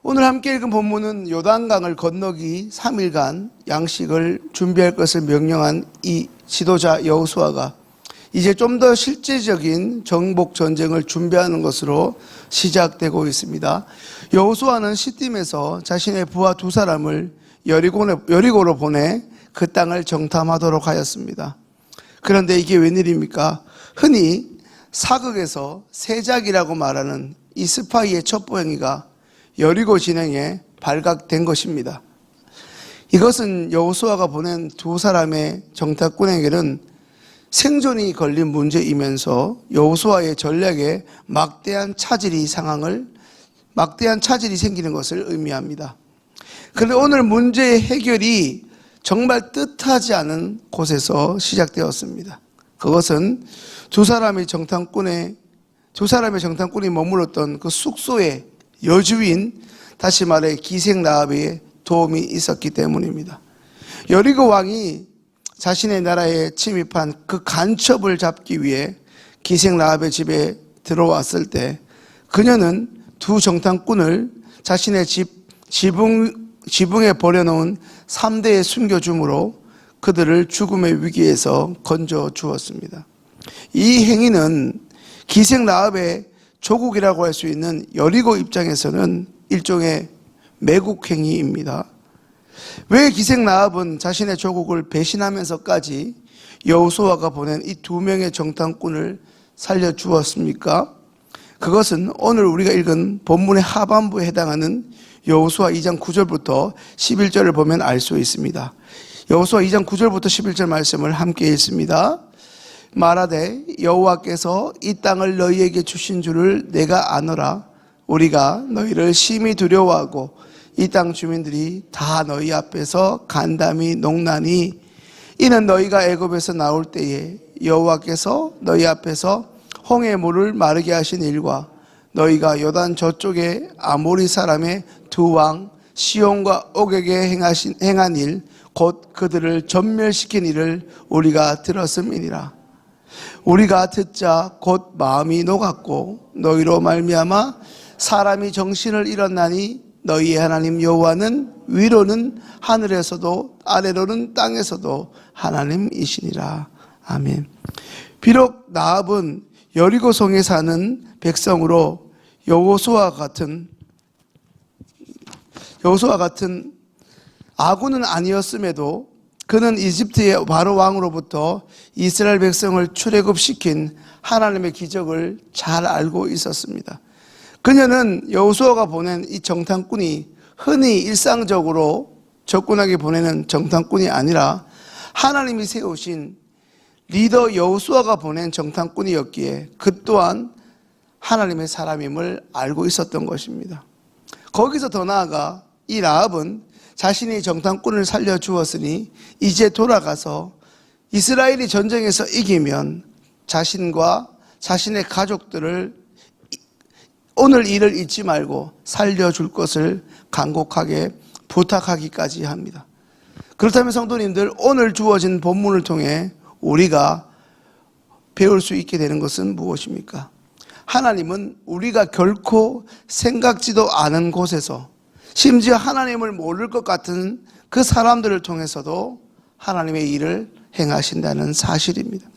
오늘 함께 읽은 본문은 요단강을 건너기 3일간 양식을 준비할 것을 명령한 이 지도자 여호수아가 이제 좀 더 실제적인 정복 전쟁을 준비하는 것으로 시작되고 있습니다. 여호수아는 시딤에서 자신의 부하 2사람을 여리고로 보내 그 땅을 정탐하도록 하였습니다. 그런데 이게 웬일입니까? 흔히 사극에서 세작이라고 말하는 이 스파이의 첩보행위가 여리고 진행에 발각된 것입니다. 이것은 여호수아가 보낸 2사람의 정탐꾼에게는 생존이 걸린 문제이면서 여호수아의 전략에 막대한 차질이 생기는 것을 의미합니다. 그런데 오늘 문제의 해결이 정말 뜻하지 않은 곳에서 시작되었습니다. 그것은 2사람의 정탐꾼이 머물렀던 그 숙소의 여주인, 다시 말해 기생라합의 도움이 있었기 때문입니다. 여리고 왕이 자신의 나라에 침입한 그 간첩을 잡기 위해 기생라합의 집에 들어왔을 때 그녀는 2 정탐꾼을 자신의 지붕에 버려놓은 3대에 숨겨줌으로 그들을 죽음의 위기에서 건져 주었습니다. 이 행위는 기생라합의 조국이라고 할 수 있는 여리고 입장에서는 일종의 매국 행위입니다. 왜 기생라합은 자신의 조국을 배신하면서까지 여호수아가 보낸 이 2명의 정탐꾼을 살려주었습니까? 그것은 오늘 우리가 읽은 본문의 하반부에 해당하는 여호수아 2장 9절부터 11절을 보면 알 수 있습니다. 여호수아 2장 9절부터 11절 말씀을 함께 읽습니다. 말하되 여호와께서 이 땅을 너희에게 주신 줄을 내가 아노라. 우리가 너희를 심히 두려워하고 이 땅 주민들이 다 너희 앞에서 간담이 녹나니 이는 너희가 애굽에서 나올 때에 여호와께서 너희 앞에서 홍해 물을 마르게 하신 일과 너희가 요단 저쪽에 아모리 사람의 2왕 시온과 옥에게 행한 일 곧 그들을 전멸시킨 일을 우리가 들었음이니라. 우리가 듣자 곧 마음이 녹았고 너희로 말미암아 사람이 정신을 잃었나니 너희의 하나님 여호와는 위로는 하늘에서도 아래로는 땅에서도 하나님이시니라. 아멘. 비록 라합은 여리고성에 사는 백성으로 여호수아와 같은 아군은 아니었음에도 그는 이집트의 바로 왕으로부터 이스라엘 백성을 출애굽시킨 하나님의 기적을 잘 알고 있었습니다. 그녀는 여호수아가 보낸 이 정탐꾼이 흔히 일상적으로 적군에게 보내는 정탐꾼이 아니라 하나님이 세우신 리더 여호수아가 보낸 정탐꾼이었기에 그 또한 하나님의 사람임을 알고 있었던 것입니다. 거기서 더 나아가 이 라합은 자신이 정탐꾼을 살려주었으니 이제 돌아가서 이스라엘이 전쟁에서 이기면 자신과 자신의 가족들을 오늘 일을 잊지 말고 살려줄 것을 간곡하게 부탁하기까지 합니다. 그렇다면 성도님들, 오늘 주어진 본문을 통해 우리가 배울 수 있게 되는 것은 무엇입니까? 하나님은 우리가 결코 생각지도 않은 곳에서 심지어 하나님을 모를 것 같은 그 사람들을 통해서도 하나님의 일을 행하신다는 사실입니다.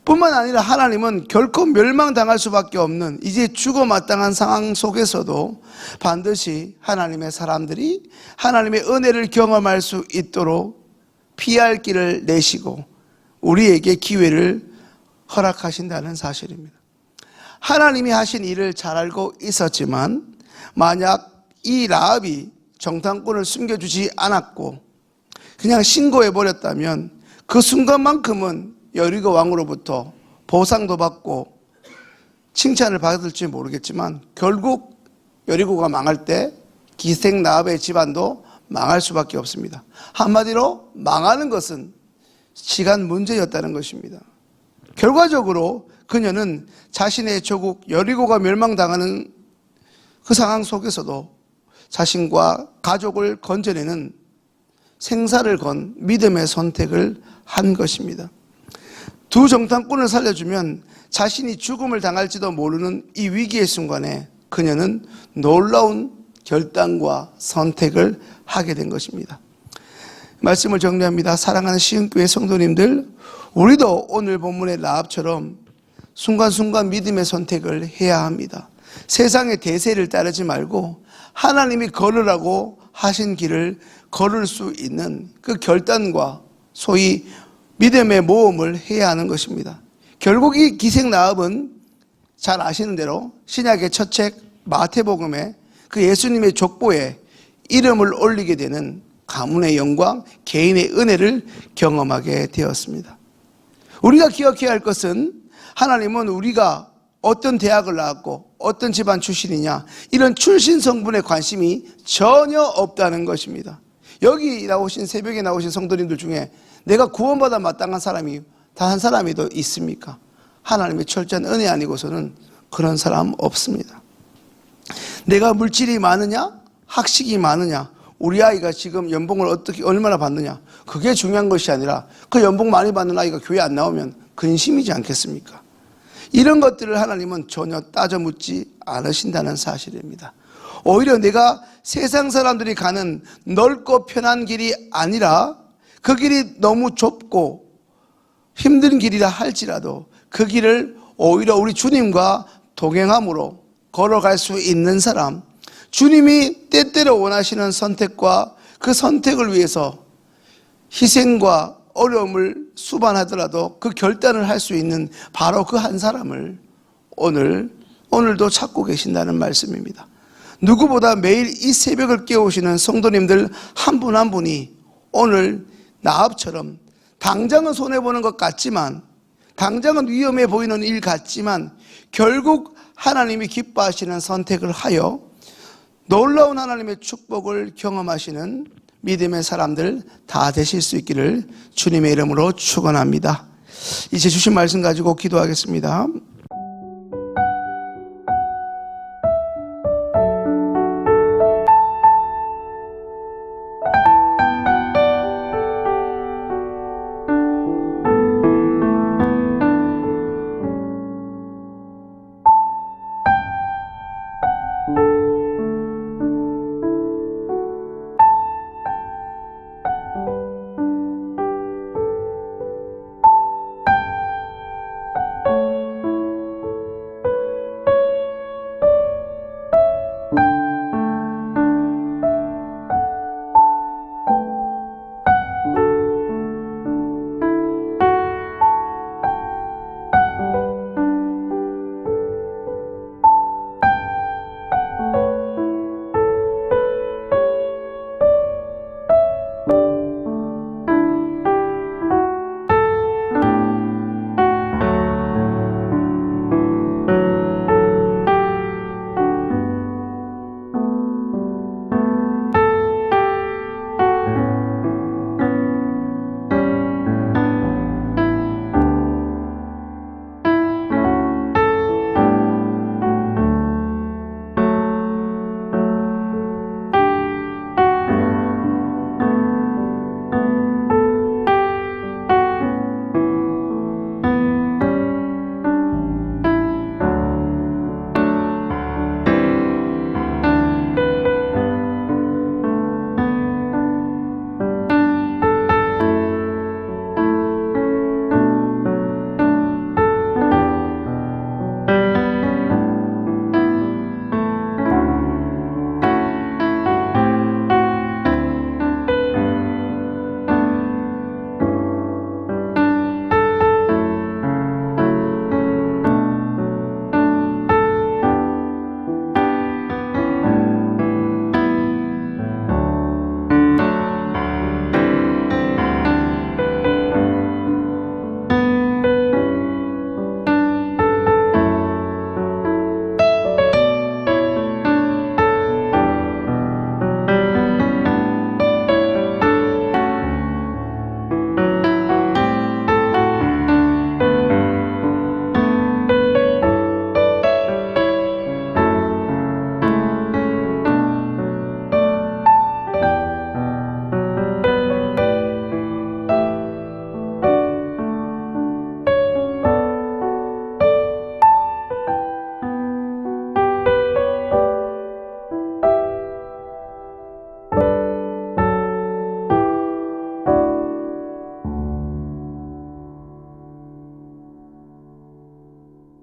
뿐만 아니라 하나님은 결코 멸망당할 수밖에 없는 이제 죽어마땅한 상황 속에서도 반드시 하나님의 사람들이 하나님의 은혜를 경험할 수 있도록 피할 길을 내시고 우리에게 기회를 허락하신다는 사실입니다. 하나님이 하신 일을 잘 알고 있었지만 만약 이 라합이 정탐꾼을 숨겨주지 않았고 그냥 신고해버렸다면 그 순간만큼은 여리고 왕으로부터 보상도 받고 칭찬을 받을지 모르겠지만 결국 여리고가 망할 때 기생라합의 집안도 망할 수밖에 없습니다. 한마디로 망하는 것은 시간 문제였다는 것입니다. 결과적으로 그녀는 자신의 조국 여리고가 멸망당하는 그 상황 속에서도 자신과 가족을 건져내는 생사를 건 믿음의 선택을 한 것입니다. 2 정탐꾼을 살려주면 자신이 죽음을 당할지도 모르는 이 위기의 순간에 그녀는 놀라운 결단과 선택을 하게 된 것입니다. 말씀을 정리합니다. 사랑하는 시흥교회 성도님들, 우리도 오늘 본문의 라합처럼 순간순간 믿음의 선택을 해야 합니다. 세상의 대세를 따르지 말고 하나님이 걸으라고 하신 길을 걸을 수 있는 그 결단과 소위 믿음의 모험을 해야 하는 것입니다. 결국 이 기생 라합은 잘 아시는 대로 신약의 첫 책 마태복음에 그 예수님의 족보에 이름을 올리게 되는 가문의 영광, 개인의 은혜를 경험하게 되었습니다. 우리가 기억해야 할 것은 하나님은 우리가 어떤 대학을 나왔고 어떤 집안 출신이냐 이런 출신 성분에 관심이 전혀 없다는 것입니다. 여기 나오신 새벽에 나오신 성도님들 중에 내가 구원받아 마땅한 사람이 단 한 사람이도 있습니까? 하나님의 철저한 은혜 아니고서는 그런 사람 없습니다. 내가 물질이 많으냐 학식이 많으냐 우리 아이가 지금 연봉을 어떻게 얼마나 받느냐 그게 중요한 것이 아니라 그 연봉 많이 받는 아이가 교회 안 나오면 근심이지 않겠습니까? 이런 것들을 하나님은 전혀 따져 묻지 않으신다는 사실입니다. 오히려 내가 세상 사람들이 가는 넓고 편한 길이 아니라 그 길이 너무 좁고 힘든 길이라 할지라도 그 길을 오히려 우리 주님과 동행함으로 걸어갈 수 있는 사람, 주님이 때때로 원하시는 선택과 그 선택을 위해서 희생과 어려움을 수반하더라도 그 결단을 할 수 있는 바로 그 한 사람을 오늘도 찾고 계신다는 말씀입니다. 누구보다 매일 이 새벽을 깨우시는 성도님들 한 분 한 분이 오늘 라합처럼 당장은 손해보는 것 같지만 당장은 위험해 보이는 일 같지만 결국 하나님이 기뻐하시는 선택을 하여 놀라운 하나님의 축복을 경험하시는 믿음의 사람들 다 되실 수 있기를 주님의 이름으로 축원합니다. 이제 주신 말씀 가지고 기도하겠습니다.